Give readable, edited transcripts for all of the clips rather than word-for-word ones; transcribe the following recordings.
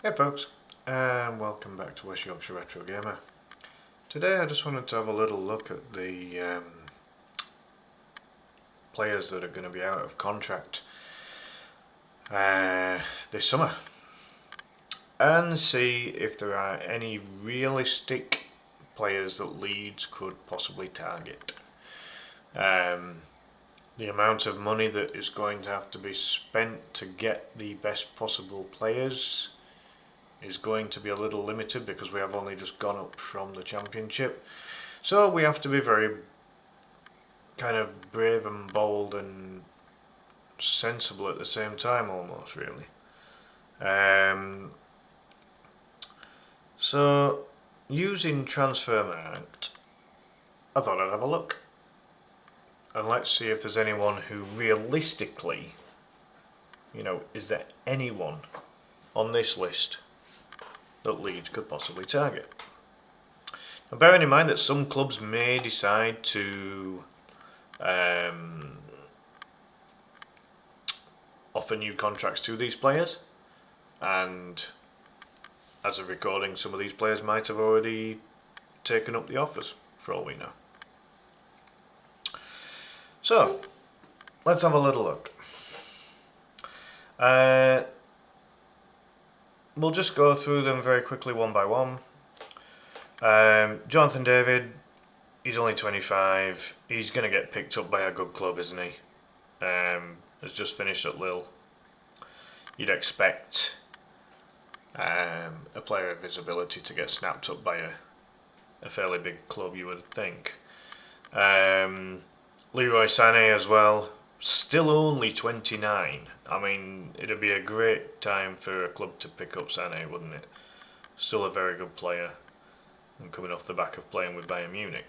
Hey folks, and welcome back to West Yorkshire Retro Gamer. Today I just wanted to have a little look at the players that are going to be out of contract this summer and see if there are any realistic players that Leeds could possibly target. The amount of money that is going to have to be spent to get the best possible players is going to be a little limited because we have only just gone up from the Championship. So we have to be very kind of brave and bold and sensible at the same time almost, really. So using Transfermarkt, I thought I'd have a look. And let's see if there's anyone who realistically, is there anyone on this list that Leeds could possibly target. Now, bearing in mind that some clubs may decide to offer new contracts to these players, and as of recording, some of these players might have already taken up the offers, for all we know. So, let's have a little look. We'll just go through them very quickly one by one. Jonathan David, he's only 25. He's going to get picked up by a good club, isn't he? Has just finished at Lille. You'd expect a player of his ability to get snapped up by a fairly big club, you would think. Leroy Sané as well, still only 29. I mean, it'd be a great time for a club to pick up Sané, wouldn't it? Still a very good player, and coming off the back of playing with Bayern Munich.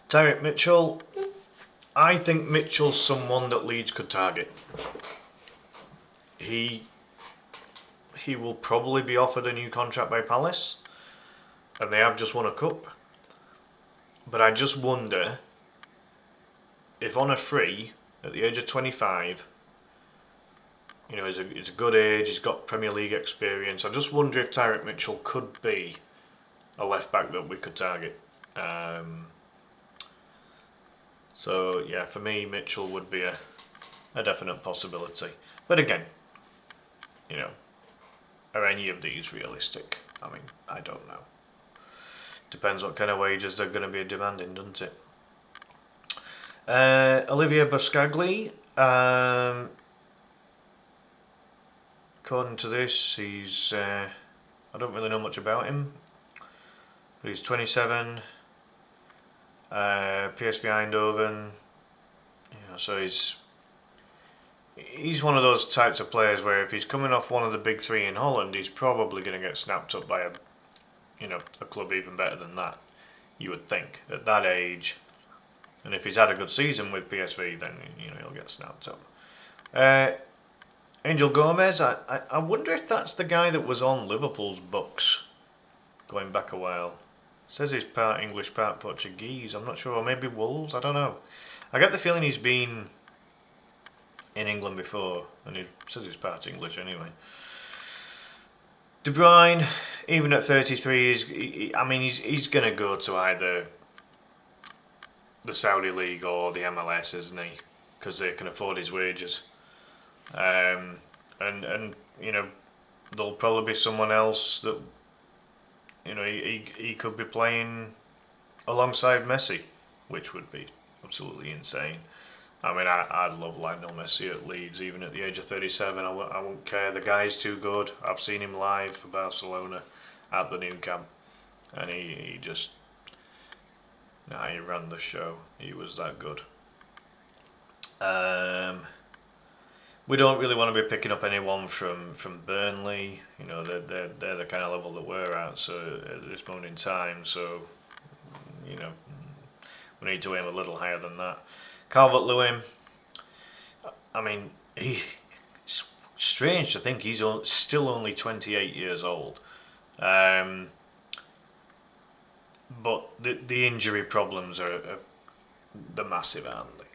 Tyrick Mitchell, I think Mitchell's someone that Leeds could target. He will probably be offered a new contract by Palace, and they have just won a cup. But I just wonder if on a free, at the age of 25, he's a good age, he's got Premier League experience. I just wonder if Tyrick Mitchell could be a left back that we could target. So yeah, for me, Mitchell would be a definite possibility. But again, are any of these realistic? I mean, I don't know. Depends what kind of wages they're going to be demanding, doesn't it? Olivier Buscagli, according to this, he's I don't really know much about him, but he's 27, PSV Eindhoven, so he's one of those types of players where if he's coming off one of the big three in Holland, he's probably going to get snapped up by a club even better than that, you would think, at that age. And if he's had a good season with PSV, then he'll get snapped up. Angel Gomez, I wonder if that's the guy that was on Liverpool's books going back a while. It says he's part English, part Portuguese. I'm not sure, or maybe Wolves. I don't know. I get the feeling he's been in England before, and he says he's part English anyway. De Bruyne, even at 33, he's going to go to either the Saudi League or the MLS, isn't he? Because they can afford his wages. And there'll probably be someone else that he could be playing alongside Messi, which would be absolutely insane. I mean, I'd love Lionel Messi at Leeds, even at the age of 37. I won't care. The guy's too good. I've seen him live for Barcelona at the Nou Camp, and he ran the show. He was that good. We don't really want to be picking up anyone from Burnley. They're the kind of level that we're at. So at this moment in time, we need to aim a little higher than that. Calvert-Lewin, I mean, it's strange to think he's still only 28 years old. But the injury problems are the massive, aren't they?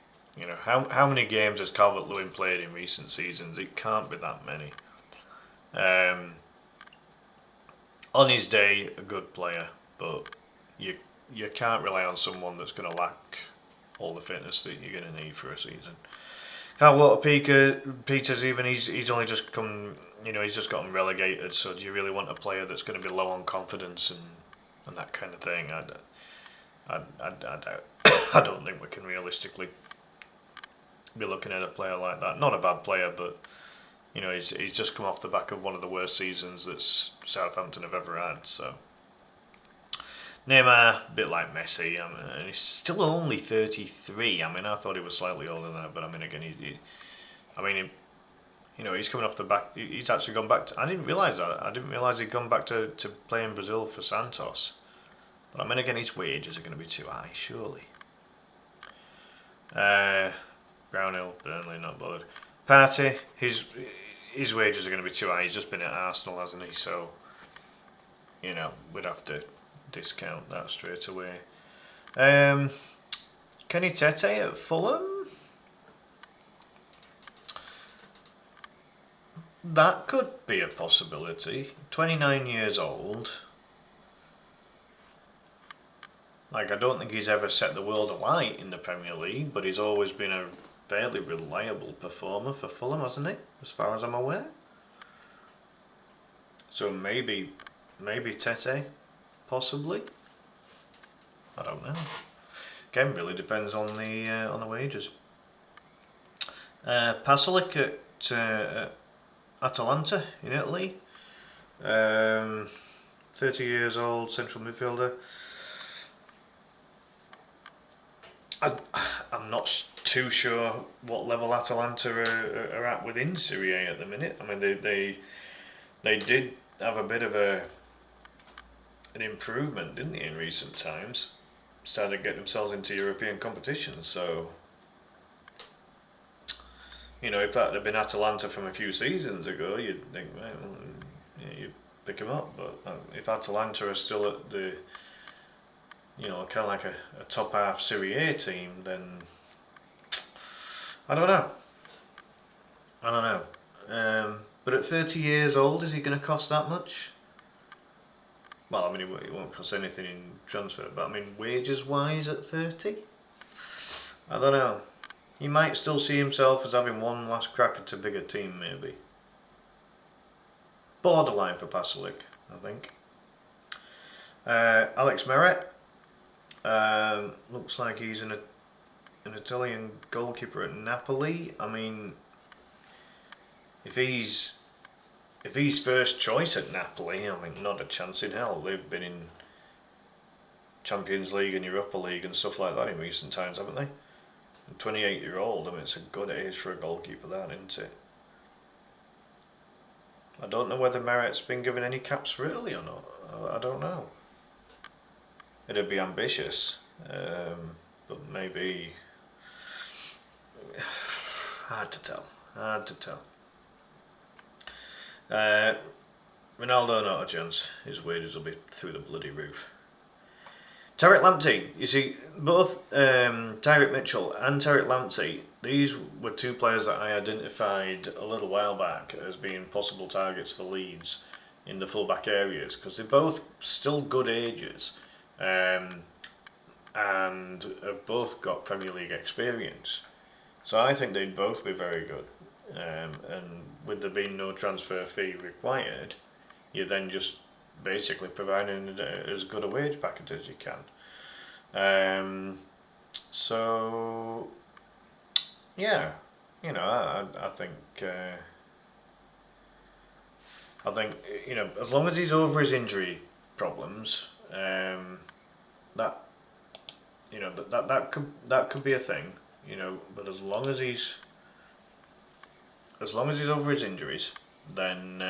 How many games has Calvert-Lewin played in recent seasons? It can't be that many. Um, on his day, a good player, but you you can't rely on someone that's going to lack all the fitness that you're going to need for a season. Carl Walker Peters, even he's only just come, he's just gotten relegated. So do you really want a player that's going to be low on confidence and that kind of thing? I don't think we can realistically be looking at a player like that. Not a bad player, but he's just come off the back of one of the worst seasons that Southampton have ever had. So Neymar, a bit like Messi, and he's still only 33. I mean, I thought he was slightly older than that, but I mean, again, he's coming off the back. He's actually gone back. I didn't realise that. I didn't realise he'd gone back to play in Brazil for Santos. But I mean, again, his wages are going to be too high, surely. Brownhill, Burnley, not bothered. Partey, his wages are going to be too high. He's just been at Arsenal, hasn't he? So, we'd have to discount that straight away. Kenny Tete at Fulham? That could be a possibility. 29 years old. I don't think he's ever set the world alight in the Premier League, but he's always been a fairly reliable performer for Fulham, hasn't he? As far as I'm aware. So maybe Tete, possibly. I don't know. Again, really depends on the wages. Pasalic at Atalanta in Italy. 30 years old, central midfielder. I'm not too sure what level Atalanta are at within Serie A at the minute. I mean, they did have a bit of an improvement, didn't they, in recent times? Started getting themselves into European competitions. So, if that had been Atalanta from a few seasons ago, you'd think, well, you'd pick them up. But if Atalanta are still at the kind of like a top half Serie A team, then I don't know. But at 30 years old, is he going to cost that much? Well, I mean, it won't cost anything in transfer, but I mean, wages wise at 30? I don't know. He might still see himself as having one last crack at a bigger team, maybe. Borderline for Pasalic, I think. Alex Meret. Looks like he's an Italian goalkeeper at Napoli. I mean, if he's first choice at Napoli, I mean, not a chance in hell. They've been in Champions League and Europa League and stuff like that in recent times, haven't they? 28-year-old, I mean, it's a good age for a goalkeeper, that, isn't it? I don't know whether Meret's been given any caps for Italy or not. I don't know. It'd be ambitious, but maybe hard to tell. Ronaldo, not a chance. His wages will be through the bloody roof. Tariq Lamptey, you see, both Tyrick Mitchell and Tariq Lamptey, these were two players that I identified a little while back as being possible targets for Leeds in the full-back areas, because they're both still good ages, and have both got Premier League experience. So I think they'd both be very good. And with there being no transfer fee required, you're then just basically providing as good a wage package as you can. So yeah, I think as long as he's over his injury problems, that that could be a thing, But as long as he's over his injuries, then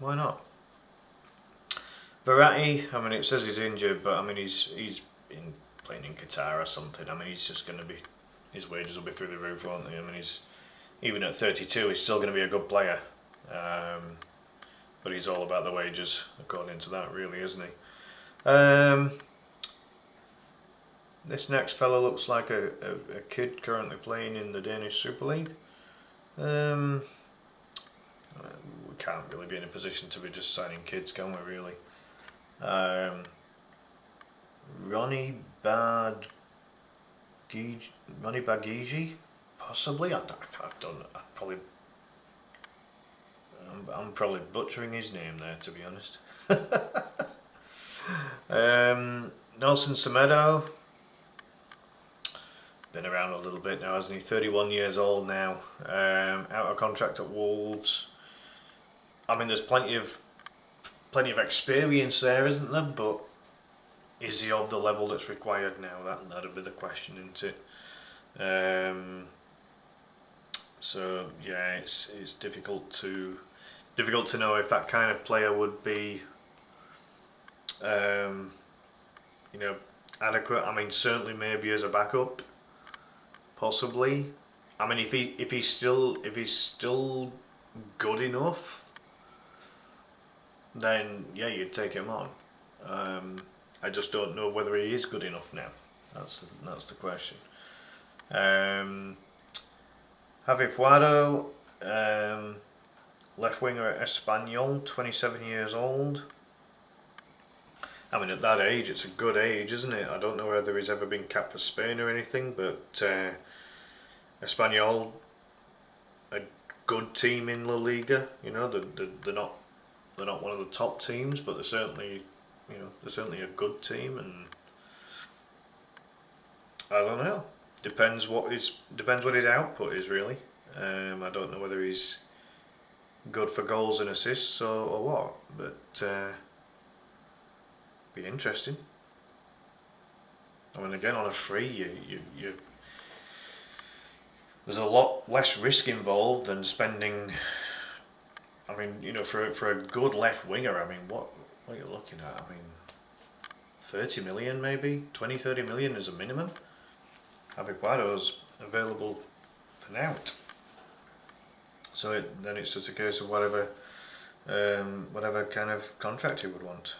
why not? Verratti, I mean, it says he's injured, but I mean, he's been playing in Qatar or something. I mean, he's just going to be, his wages will be through the roof, won't they? I mean, even at 32, he's still going to be a good player. But he's all about the wages, according to that, really, isn't he? This next fellow looks like a kid currently playing in the Danish Super League. can't really be in a position to be just signing kids, can we? Really? Um, Ronnie Bad Ronnie Bagigi, possibly. I don't. I'm probably butchering his name there, to be honest. Nelson Semedo, been around a little bit now, hasn't he? 31 years old now, out of contract at Wolves. I mean, there's plenty of experience there, isn't there? But is he of the level that's required now? That'd be the question, isn't it? So yeah, it's difficult to know if that kind of player would be, you know, adequate. I mean, certainly maybe as a backup, possibly. I mean, if he's still good enough, then yeah, you'd take him on. I just don't know whether he is good enough now. That's the question. Javi Puado, left winger at Espanyol, 27 years old. I mean, at that age, it's a good age, isn't it? I don't know whether he's ever been capped for Spain or anything, but Espanyol, a good team in La Liga. You know, they're not one of the top teams, but they're certainly a good team, and I don't know. Depends what his output is, really. I don't know whether he's good for goals and assists or what, but be interesting. I mean, again, on a free, you there's a lot less risk involved than spending. I mean, you know, for a good left winger, I mean, what are you looking at? I mean, 30 million maybe, 20-30 million is a minimum. Abiquado's available for now. So then it's just a case of whatever kind of contract you would want.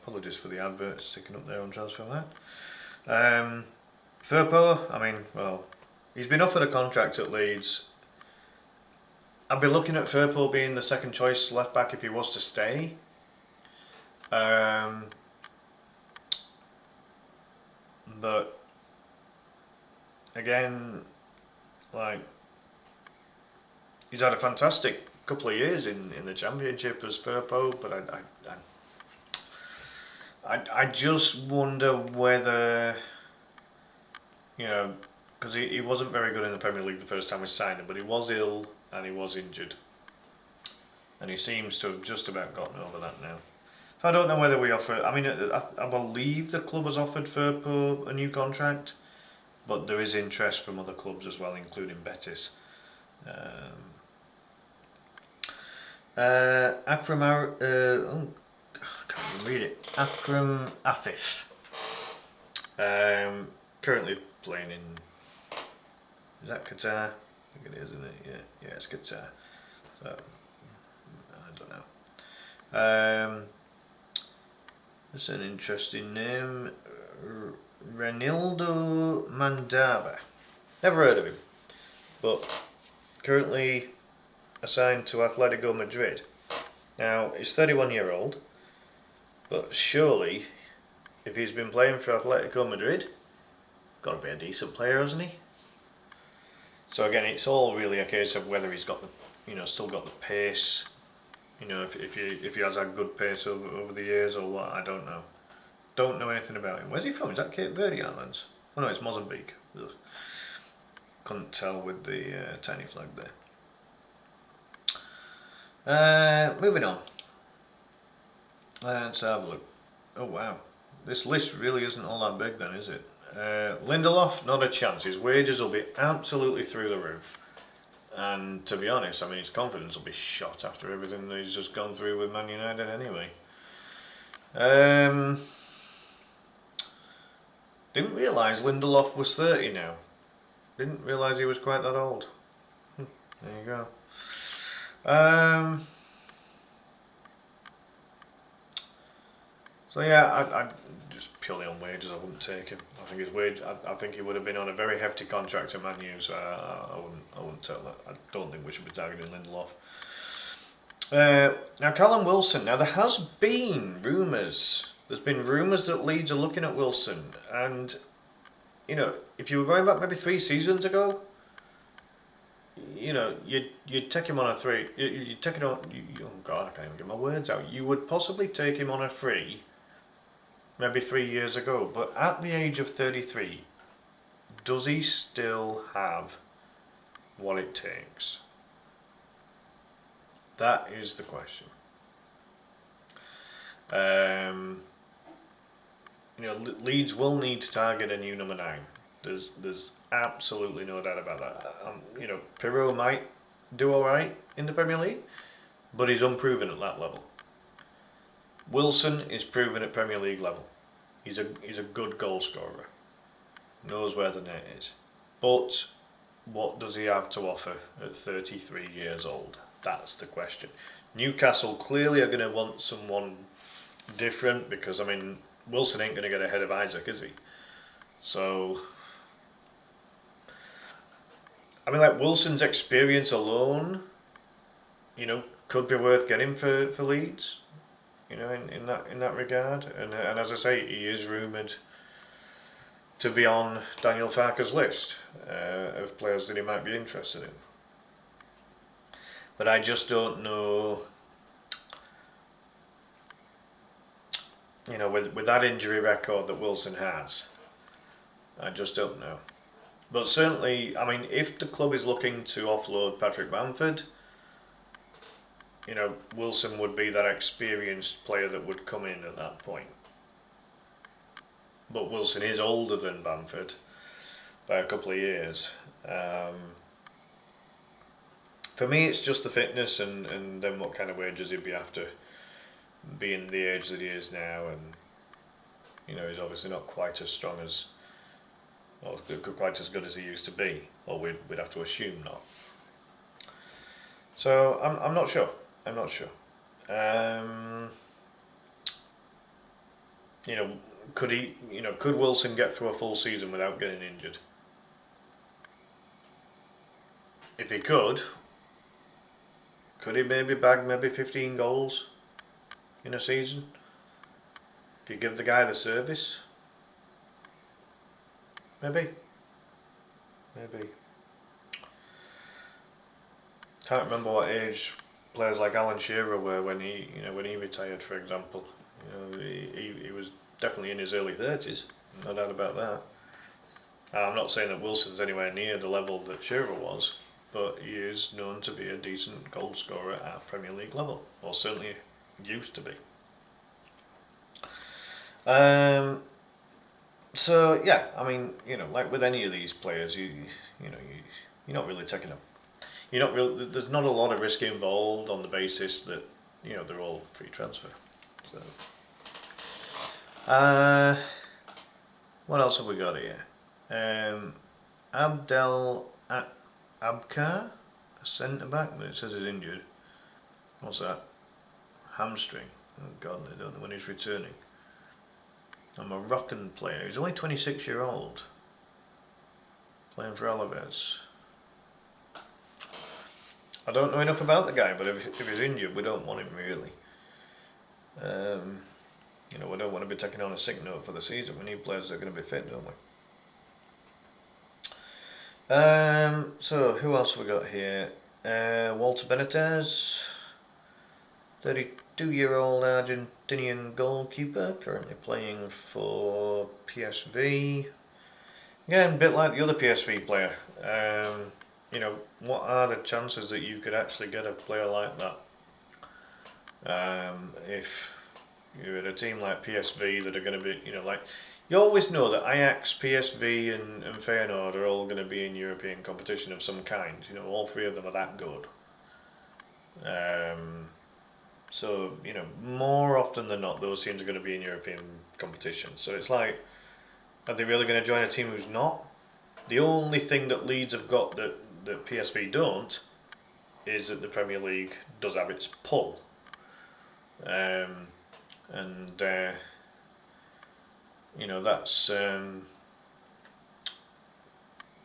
Apologies for the advert sticking up there on Transfermarkt. Firpo, I mean, well, he's been offered a contract at Leeds. I'd be looking at Firpo being the second choice left back if he was to stay. But again, like, he's had a fantastic couple of years in the Championship as Firpo, but I just wonder whether, you know, because he wasn't very good in the Premier League the first time we signed him, but he was ill and he was injured, and he seems to have just about gotten over that now. So I don't know whether we offer. I mean, I believe the club has offered Firpo a new contract, but there is interest from other clubs as well, including Betis. Akram, I can't even read it. Akram Afif. Currently playing in. Is that Qatar? I think it is, isn't it? Yeah, it's Qatar. So I don't know. That's an interesting name. Renildo Mandava. Never heard of him, but currently assigned to Atletico Madrid. Now, he's 31-year-old, but surely, if he's been playing for Atletico Madrid, got to be a decent player, hasn't he? So again, it's all really a case of whether he's got still got the pace. You know, if he has had good pace over the years or what, I don't know. Don't know anything about him. Where's he from? Is that Cape Verde Islands? Oh no, it's Mozambique. Ugh. Couldn't tell with the tiny flag there. Moving on. Let's have a look. Oh wow, this list really isn't all that big then, is it? Lindelof, not a chance. His wages will be absolutely through the roof. And to be honest, I mean, his confidence will be shot after everything that he's just gone through with Man United anyway. Didn't realise Lindelof was 30 now. Didn't realise he was quite that old. There you go. So yeah, I just purely on wages, I wouldn't take him. I think his wage. I think he would have been on a very hefty contract at Man U, so I wouldn't tell that. I don't think we should be targeting Lindelof. Now, Callum Wilson. Now, there has been rumours. There's been rumours that Leeds are looking at Wilson, and if you were going back maybe 3 seasons ago, you'd take him on a three. You'd take it on. Oh God, I can't even get my words out. You would possibly take him on a free, maybe 3 years ago. But at the age of 33, does he still have what it takes? That is the question. Leeds will need to target a new number 9. There's absolutely no doubt about that. Pirro might do all right in the Premier League, but he's unproven at that level. Wilson is proven at Premier League level. He's a good goal scorer. Knows where the net is. But what does he have to offer at 33 years old? That's the question. Newcastle clearly are going to want someone different because, Wilson ain't going to get ahead of Isaac, is he? So, Wilson's experience alone, could be worth getting for Leeds, in that regard. And as I say, he is rumoured to be on Daniel Farke's list of players that he might be interested in. But I just don't know, with that injury record that Wilson has, I just don't know. But certainly, if the club is looking to offload Patrick Bamford, Wilson would be that experienced player that would come in at that point. But Wilson is older than Bamford by a couple of years. For me, it's just the fitness and then what kind of wages he'd be after being the age that he is now, and he's obviously not quite as strong as, or quite as good as he used to be, or we'd have to assume not. So I'm not sure. Could Wilson get through a full season without getting injured? If he could he maybe bag 15 goals in a season? If you give the guy the service? Maybe. Can't remember what age players like Alan Shearer were when he retired, for example. He was definitely in his early 30s, no doubt about that. I'm not saying that Wilson's anywhere near the level that Shearer was, but he is known to be a decent goal scorer at Premier League level, or certainly used to be. So yeah, like with any of these players, you're not really taking there's not a lot of risk involved on the basis that they're all free transfer. So, what else have we got here? Abdel Abkar, a centre back, but it says he's injured. What's that? Hamstring. Oh God, I don't know when he's returning. A Moroccan player. He's only 26-year-old. Playing for Alaves. I don't know enough about the guy, but if he's injured, we don't want him really. We don't want to be taking on a sick note for the season. We need players that are going to be fit, don't we? So who else have we got here? Walter Benitez, 32-year-old Argentinian goalkeeper, currently playing for PSV. Again, a bit like the other PSV player. What are the chances that you could actually get a player like that? If you're at a team like PSV that are going to be, you always know that Ajax, PSV and Feyenoord are all going to be in European competition of some kind. All three of them are that good. So, more often than not, those teams are going to be in European competition. So it's like, are they really going to join a team who's not? The only thing that Leeds have got that PSV don't is that the Premier League does have its pull.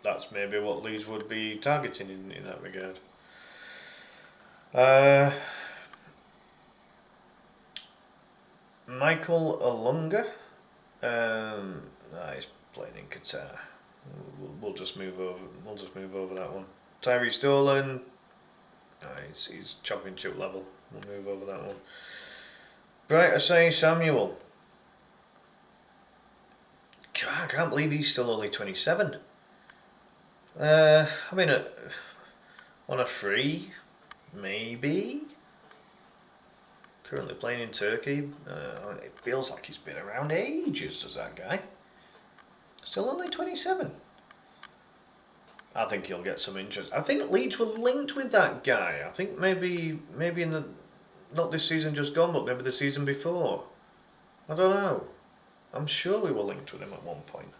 That's maybe what Leeds would be targeting in that regard. Michael Olunga. He's playing in Qatar. We'll just move over. We'll just move over that one. Tyrese Dolan. He's championship level. We'll move over that one. Bright Asai Samuel. God, I can't believe he's still only 27. I mean, on a free, maybe. Currently playing in Turkey. It feels like he's been around ages, does that guy? Still only 27. I think he'll get some interest. I think Leeds were linked with that guy. I think maybe in the, not this season just gone, but maybe the season before. I don't know. I'm sure we were linked with him at one point.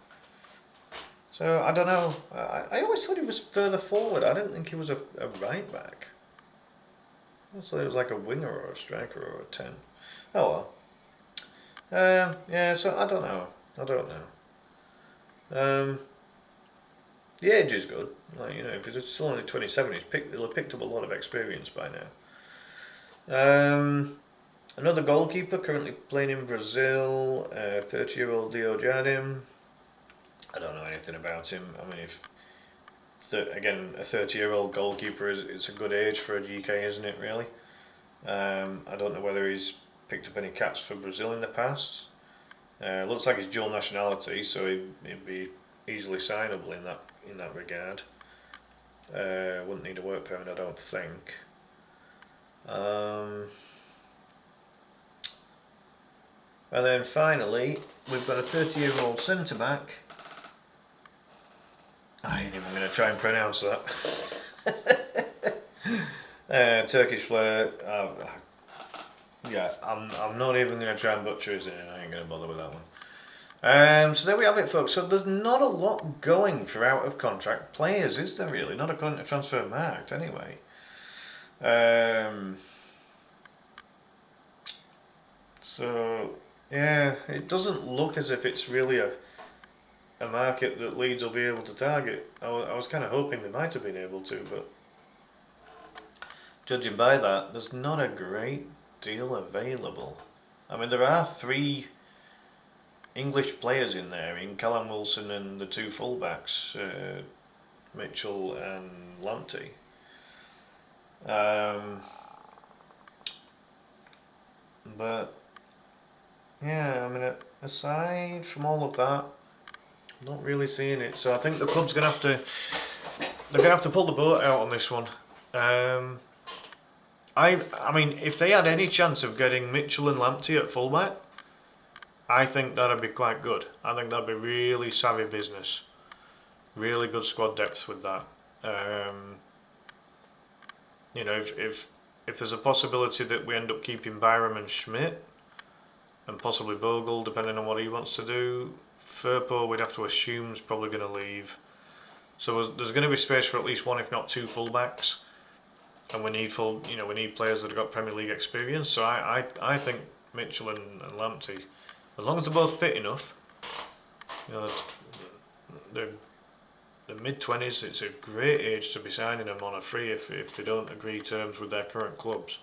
So I don't know. I always thought he was further forward. I didn't think he was a right back. I thought he was like a winger or a striker or a 10. Oh well. Yeah, so I don't know. The age is good. Like, if he's still only 27, he'll have picked up a lot of experience by now. Another goalkeeper currently playing in Brazil, 30-year-old Dio Jardim. I don't know anything about him. I mean, again, a 30-year-old goalkeeper it's a good age for a GK, isn't it? Really. I don't know whether he's picked up any caps for Brazil in the past. Looks like he's dual nationality, so he'd be easily signable in that regard. Wouldn't need a work permit, I don't think. And then finally, we've got a 30-year-old centre back. I ain't even going to try and pronounce that. Turkish player. Yeah, I'm not even going to try and butcher his name. I ain't going to bother with that one. So there we have it, folks. So there's not a lot going for out of contract players, is there really? Not according to transfer market, anyway. So yeah, it doesn't look as if it's really a market that Leeds will be able to target. I was kind of hoping they might have been able to, but judging by that, there's not a great deal available. I mean, there are 3 English players in there, in Callum Wilson and the 2 fullbacks, Mitchell and Lamptey. But yeah, I mean, aside from all of that, not really seeing it. So I think the club's gonna have to pull the boat out on this one. I mean, if they had any chance of getting Mitchell and Lamptey at fullback, I think that'd be quite good. I think that'd be really savvy business. Really good squad depth with that. If there's a possibility that we end up keeping Byram and Schmidt, and possibly Bogle, depending on what he wants to do, Firpo we'd have to assume is probably going to leave. So there's going to be space for at least 1, if not 2, fullbacks, and we need players that have got Premier League experience. So I think Mitchell and Lamptey, as long as they're both fit enough, they're mid-20s. It's a great age to be signing them on a free if they don't agree terms with their current clubs.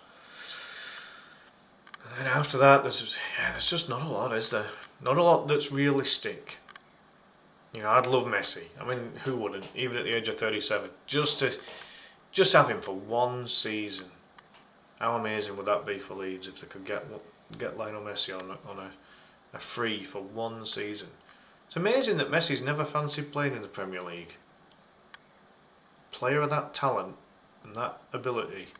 And then after that, there's just not a lot, is there? Not a lot that's realistic. I'd love Messi. I mean, who wouldn't? Even at the age of 37, just have him for 1 season. How amazing would that be for Leeds if they could get Lionel Messi on a free for 1 season? It's amazing that Messi's never fancied playing in the Premier League. Player of that talent and that ability.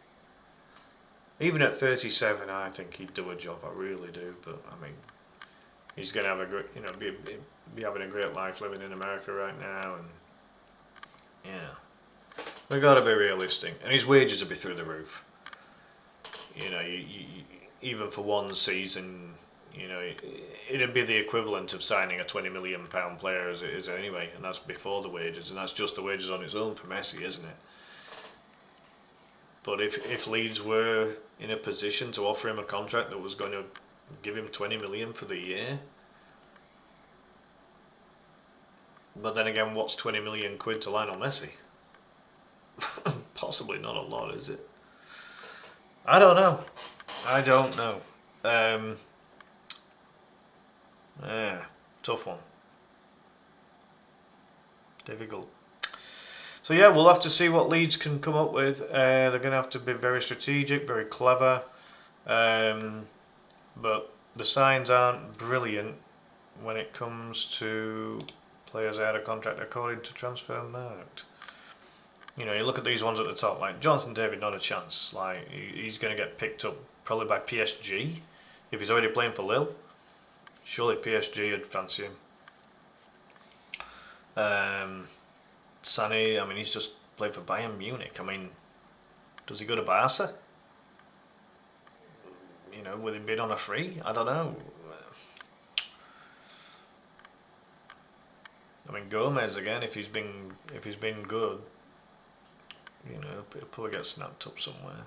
Even at 37, I think he'd do a job. I really do. But I mean, he's going to have a great, be having a great life living in America right now, and yeah, we got to be realistic. And his wages will be through the roof. Even for 1 season, it'd be the equivalent of signing a £20 million player as it is anyway, and that's before the wages, and that's just the wages on its own for Messi, isn't it? But if Leeds were in a position to offer him a contract that was going to give him 20 million for the year, but then again, what's 20 million quid to Lionel Messi? Possibly not a lot, is it? I don't know. Yeah, tough one. Difficult. So yeah, we'll have to see what Leeds can come up with. They're going to have to be very strategic, very clever. But the signs aren't brilliant when it comes to players out of contract according to Transfermarkt. You know, you look at these ones at the top, like Jonathan David, not a chance. Like he's going to get picked up probably by PSG if he's already playing for Lille. Surely PSG would fancy him. Sané, I mean, he's just played for Bayern Munich. I mean, does he go to Barca? You know, will he bid on a free? I don't know. I mean, Gomez again, if he's been good, you know, he'll probably get snapped up somewhere.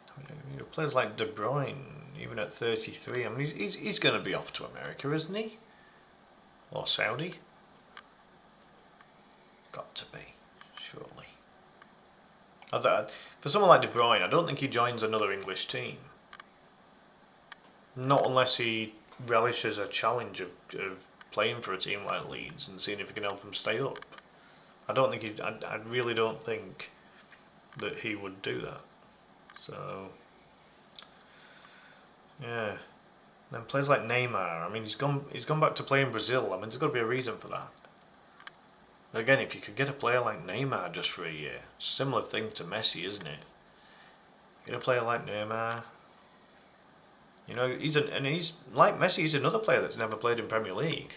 I mean, you know, players like De Bruyne, even at 33, I mean, he's going to be off to America, isn't he? Or Saudi? Got to be, surely. For someone like De Bruyne, I don't think he joins another English team. Not unless he relishes a challenge of playing for a team like Leeds and seeing if he can help them stay up. I really don't think that he would do that. So, yeah. Then players like Neymar. I mean, he's gone back to play in Brazil. I mean, there's got to be a reason for that. But again, if you could get a player like Neymar just for a year, similar thing to Messi, isn't it? Get a player like Neymar. You know, he's like Messi. He's another player that's never played in Premier League.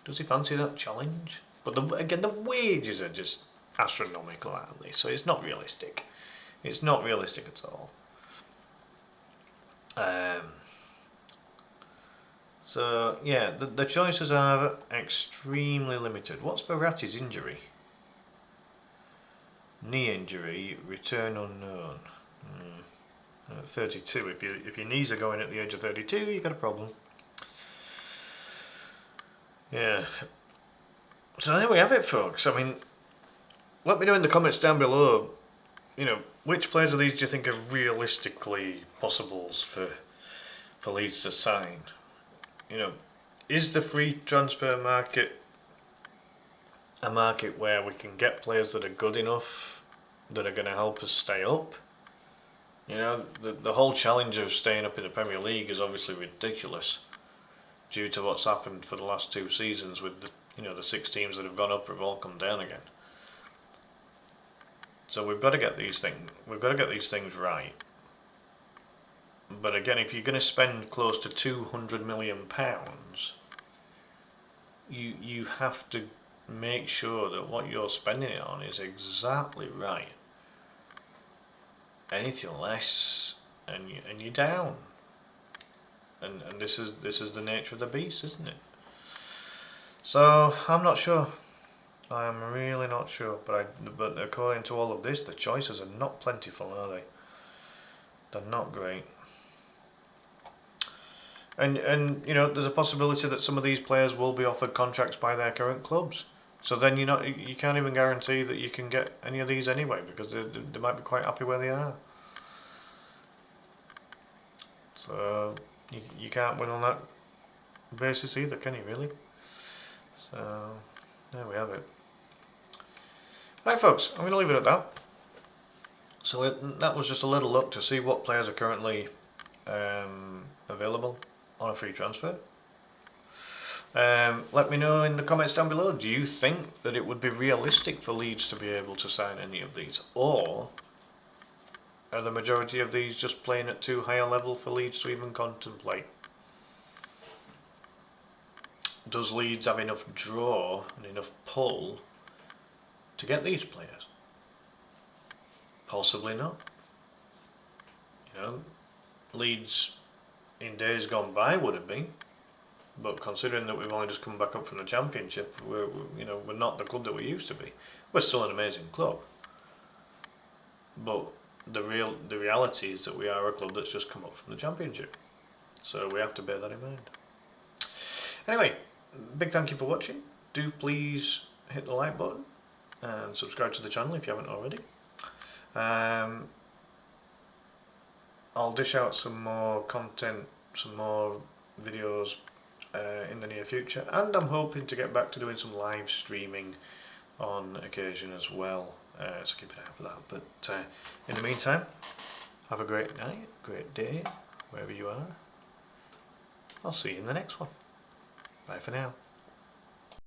Does he fancy that challenge? But the wages are just astronomical, aren't they? So it's not realistic. It's not realistic at all. So yeah, the choices are extremely limited. What's Verratti's injury? Knee injury, return unknown. 32. If your knees are going at the age of 32, you got a problem. Yeah. So there we have it, folks. I mean, let me know in the comments down below. You know, which players of these do you think are realistically possibles for Leeds to sign? You know, is the free transfer market a market where we can get players that are good enough that are going to help us stay up? You know, the whole challenge of staying up in the Premier League is obviously ridiculous due to what's happened for the last 2 seasons with the 6 teams that have gone up have all come down again. So we've got to get these things right. But again, if you're going to spend close to £200 million, you have to make sure that what you're spending it on is exactly right. Anything less, and you're down. And this is the nature of the beast, isn't it? So I'm not sure. I'm really not sure. But according to all of this, the choices are not plentiful, are they? They're not great. And you know, there's a possibility that some of these players will be offered contracts by their current clubs. So then you can't even guarantee that you can get any of these anyway, because they might be quite happy where they are. So you can't win on that basis either, can you really? So there we have it. Right, folks, I'm going to leave it at that. So that was just a little look to see what players are currently available on a free transfer. Let me know in the comments down below, do you think that it would be realistic for Leeds to be able to sign any of these? Or are the majority of these just playing at too high a level for Leeds to even contemplate? Does Leeds have enough draw and enough pull to get these players? Possibly not. You know, Leeds in days gone by would have been. But considering that we've only just come back up from the Championship, we're not the club that we used to be. We're still an amazing club, but the reality is that we are a club that's just come up from the Championship. So we have to bear that in mind. Anyway, big thank you for watching. Do please hit the like button and subscribe to the channel if you haven't already. I'll dish out some more content some more videos in the near future, and I'm hoping to get back to doing some live streaming on occasion as well, so keep an eye out for that. But in the meantime, have a great night, great day, wherever you are. I'll see you in the next one. Bye for now.